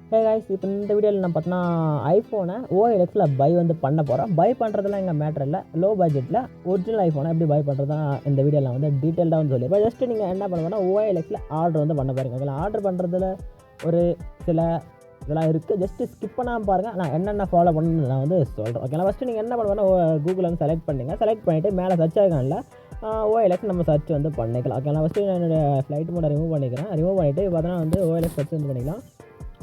Hey guys, இப்போ இந்த வீடியோவில் நான் பார்த்தோன்னா ஐஃபோனை OLXல பை வந்து பண்ண போகிறோம். பை பண்ணுறதுலாம் எங்கள் மேட்ரு இல்லை. லோ பட்ஜெட்டில் ஒரிஜினல் ஐஃபோனை எப்படி பை பண்ணுறது தான் இந்த வீடியோவில் நான் வந்து டீட்டெயில்டாக வந்து சொல்லியிருப்பேன். ஜஸ்ட்டு நீங்கள் என்ன பண்ணுவோன்னா OLXல ஆர்டர் வந்து பண்ண பாருங்க. அதில் ஆர்டர் பண்ணுறதுல ஒரு சில இதெல்லாம் இருக்குது. ஜஸ்ட்டு ஸ்கிப் பண்ணாமல் பாருங்கள். நான் என்னென்ன ஃபாலோ பண்ணணும்னு நான் வந்து சொல்கிறேன். ஓகேங்களா? ஃபஸ்ட்டு நீங்கள் என்ன பண்ணுவேன்னா கூகுளில் வந்து செலக்ட் பண்ணிவிட்டு மேலே சர்ச் ஆகானில் OLX நம்ம சர்ச் வந்து பண்ணிக்கலாம். ஓகேங்களா? ஃபஸ்ட்டு நான் என்னுடைய ஃப்ளைட் மோட ரிமூவ் பண்ணிக்கிறேன். ரிமூவ் பண்ணிவிட்டு பார்த்தோன்னா வந்து OLX சர்ச் வந்து பண்ணிக்கலாம்.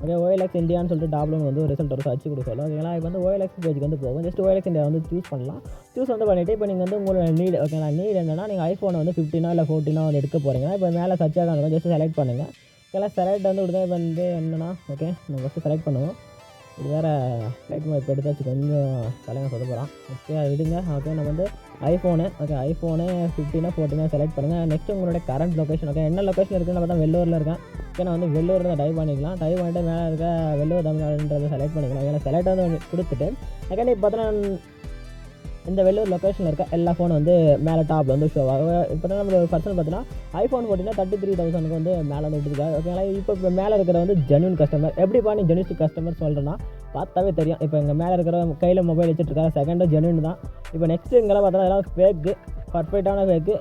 ஓகே, OLX இந்தியான்னு சொல்லிட்டு டாப்லன்னு வந்து ஒரு ரிசல்ட் ஒரு சர்ச் கொடுக்க சொல்லும். ஓகேங்களா? இப்போ வந்து OLX பேஜுக்கு வந்து போகும். ஜஸ்ட் OLX இந்தியா வந்து சூஸ் பண்ணலாம். சூஸ் வந்து பண்ணிவிட்டு இப்போ நீங்கள் வந்து உங்களோட நீட் ஓகேங்களா? நீட் என்னன்னா நீங்கள் ஐஃபோனை வந்து 15 இல்லை 14 வந்து எடுக்க போகிறீங்கன்னா இப்போ மேலே சர்ச் ஆகாது ஜஸ்ட் செலக்ட் பண்ணுங்கள். ஓகேங்களா? செலக்ட் வந்து கொடுத்தா இப்போ வந்து என்னன்னா ஓகே நம்ம ஃபஸ்ட்டு செலக்ட் பண்ணுவோம். இது வேறு ஃப்ளைட் மோட் இப்போ எடுத்தாச்சு கொஞ்சம் தலைங்க சொல்ல போகிறான். ஓகே, அது விடுங்க. ஓகே, நம்ம வந்து ஐஃபோனு 15 14 செலக்ட் பண்ணுங்கள். நெக்ஸ்ட் உங்களுடைய கரண்ட் லொக்கேஷன். ஓகே, என்ன லொக்கேஷன் இருக்குன்னு பார்த்தா வெள்ளூரில் இருக்கேன். ஓகே, நான் வந்து வெள்ளூரில் டைப் பண்ணிக்கலாம். டைப் பண்ணிட்டு மேலே இருக்க வெள்ளூர் தமிழ்நாடுன்றதை செலக்ட் பண்ணிக்கலாம். ஓகே, செலக்ட் வந்து கொடுத்துட்டு செகண்ட் இப்போ பார்த்தோன்னா இந்த வெள்ளூர் லொக்கேஷனில் இருக்க எல்லா ஃபோனும் வந்து மேலே டாப்பில் வந்து ஷோ ஆகும். இப்போ தான் நம்ம ஒரு பர்சன் பார்த்தீங்கன்னா ஐஃபோன் 14 33,000 வந்து மேலே வந்து விட்டுருக்காரு. ஓகேங்களா? இப்போ மேலே இருக்கிற வந்து ஜென்யூன் கஸ்டமர். எப்படிப்பா நீ ஜென்யூன் கஸ்டமர் சொல்கிறேன்னா பார்த்தாவே தெரியும். இப்போ எங்கள் மேலே இருக்கிற கையில் மொபைல் வச்சுட்ருக்காரு செகண்டும் ஜென்யூன் தான். இப்போ நெக்ஸ்ட்டு இங்கெல்லாம் பார்த்தோன்னா எல்லாம் ஃபேக்கு, பர்ஃபெக்டான ஃபேக்கு.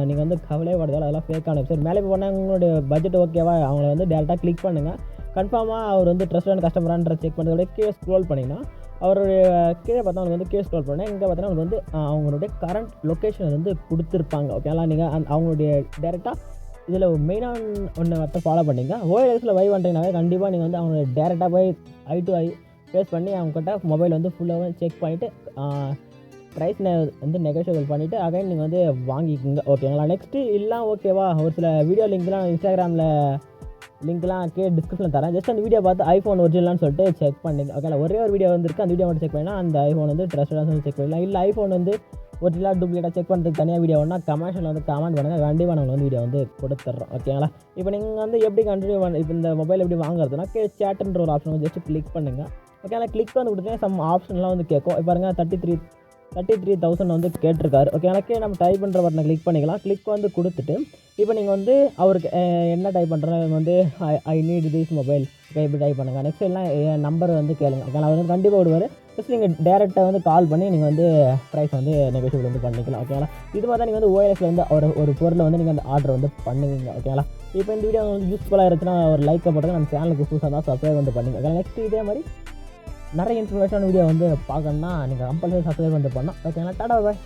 நீங்கள் வந்து கவலையே படுறதால அதெல்லாம் ஃபேக்கான வெப்சைட். மேலே போனால் உங்களுடைய பட்ஜெட் ஓகேவா அவங்கள வந்து டேரெக்டாக கிளிக் பண்ணுங்கள். கன்ஃபார்மாக அவர் வந்து ட்ரஸ்டான கஸ்டமரான்ற செக் பண்ணுறதோட கீழே ஸ்க்ரோல் பண்ணிங்கன்னா அவருடைய கீழே பார்த்தா அவங்களுக்கு வந்து கேஸ் ஸ்க்ரோல் பண்ணேன். இங்கே பார்த்தீங்கன்னா அவங்களுக்கு வந்து அவங்களுடைய கரண்ட் லொக்கேஷன் வந்து கொடுத்துருப்பாங்க. ஓகேங்களா? நீங்கள் அவங்களுடைய டேரெக்டாக இதில் மெயினாக ஒன்று மட்டும் ஃபாலோ பண்ணிங்க. OLXல பை பண்ணுறீங்கனாவே கண்டிப்பாக நீங்கள் வந்து அவங்களுடைய டேரெக்டாக போய் ஐ டு ஐ ஃபேஸ் பண்ணி அவங்ககிட்ட மொபைல் வந்து ஃபுல்லாக செக் பண்ணிவிட்டு ப்ரைஸ் வந்து நெகோஷியபிள் பண்ணிவிட்டு அகைன் நீங்கள் வந்து வாங்கிக்கோங்க. ஓகேங்களா? நெக்ஸ்ட்டு எல்லாம் ஓகேவா? ஒரு சில வீடியோ லிங்க்லாம் இன்ஸ்டாகிராமில் லிங்க்லாம் டிஸ்கிரிப்ஷனில் தரேன். ஜஸ்ட் அந்த வீடியோ பார்த்து ஐஃபோன் ஒரிஜினல்னு சொல்லிட்டு செக் பண்ணிங்க. ஓகேங்களா? ஒரே ஒரு வீடியோ வந்துருக்கு. அந்த வீடியோ மட்டும் செக் பண்ணினா அந்த ஐஃபோன் வந்து ட்ரஸ்டடாக சொல்லி செக் பண்ணிடலாம். இல்லை ஐஃபோன் வந்து ஒரிஜினலாக டூப்ளிகேட்டாக செக் பண்ணுறதுக்கு தனியாக வீடியோ வேணும்னா கமெண்ட்ஸில் வந்து கமெண்ட் பண்ணுங்கள். கண்டிப்பாக நாங்கள் வந்து வீடியோ வந்து கொடுத்துட்றோம். ஓகேங்களா? இப்போ நீங்கள் வந்து எப்படி கண்டினியூ இப்போ இந்த மொபைல் எப்படி வாங்குறதுனா சேட்டுன்ற ஒரு ஆப்ஷன் வந்து ஜஸ்ட் கிளிக் பண்ணுங்கள். ஓகேங்களா? கிளிக் வந்து கொடுத்தீங்கன்னா சம் ஆப்ஷன்லாம் வந்து கேட்கும். இப்போ பாருங்கள் 33,000 வந்து கேட்டிருக்காரு. ஓகே, எனக்கு நம்ம டைப் பண்ணுற பட்டனை கிளிக் பண்ணிக்கலாம். கிளிக் வந்து கொடுத்துட்டு இப்போ நீங்கள் வந்து அவருக்கு என்ன டைப் பண்ணுறோம் வந்து I need this mobile. Okay, இப்படி டைப் பண்ணுங்கள். நெக்ஸ்ட் எல்லாம் நம்பர் வந்து கேளுங்க. ஓகே, அவர் வந்து கண்டிப்பாக விடுவார். ஜஸ்ட் நீங்கள் டேரெக்டாக வந்து கால் பண்ணி நீங்கள் வந்து ப்ரைஸ் வந்து நெகோஷியபிள் வந்து பண்ணிக்கலாம். ஓகேங்களா? இது மாதிரி தான் நீங்கள் வந்து OLXல வந்து ஒரு பொருளை வந்து நீங்கள் அந்த ஆர்டர் வந்து பண்ணுவீங்க. ஓகேங்களா? இப்போ இந்த வீடியோ வந்து யூஸ்ஃபுல்லாக இருந்துச்சுன்னா ஒரு லைக்கை போட்டுங்க. நம்ம சேனலுக்கு புதுசாக தான் சப்ஸ்கிரைப் வந்து பண்ணுங்க. ஓகே, நெக்ஸ்ட் இதே மாதிரி நிறைய இன்ஃபர்மேஷனான வீடியோ வந்து பார்க்கணுன்னா நீங்கள் கம்பல்சரி சப்ஸ்கிரைப் வந்து பண்ணலாம். ஓகேங்களா? டாடா பாய்.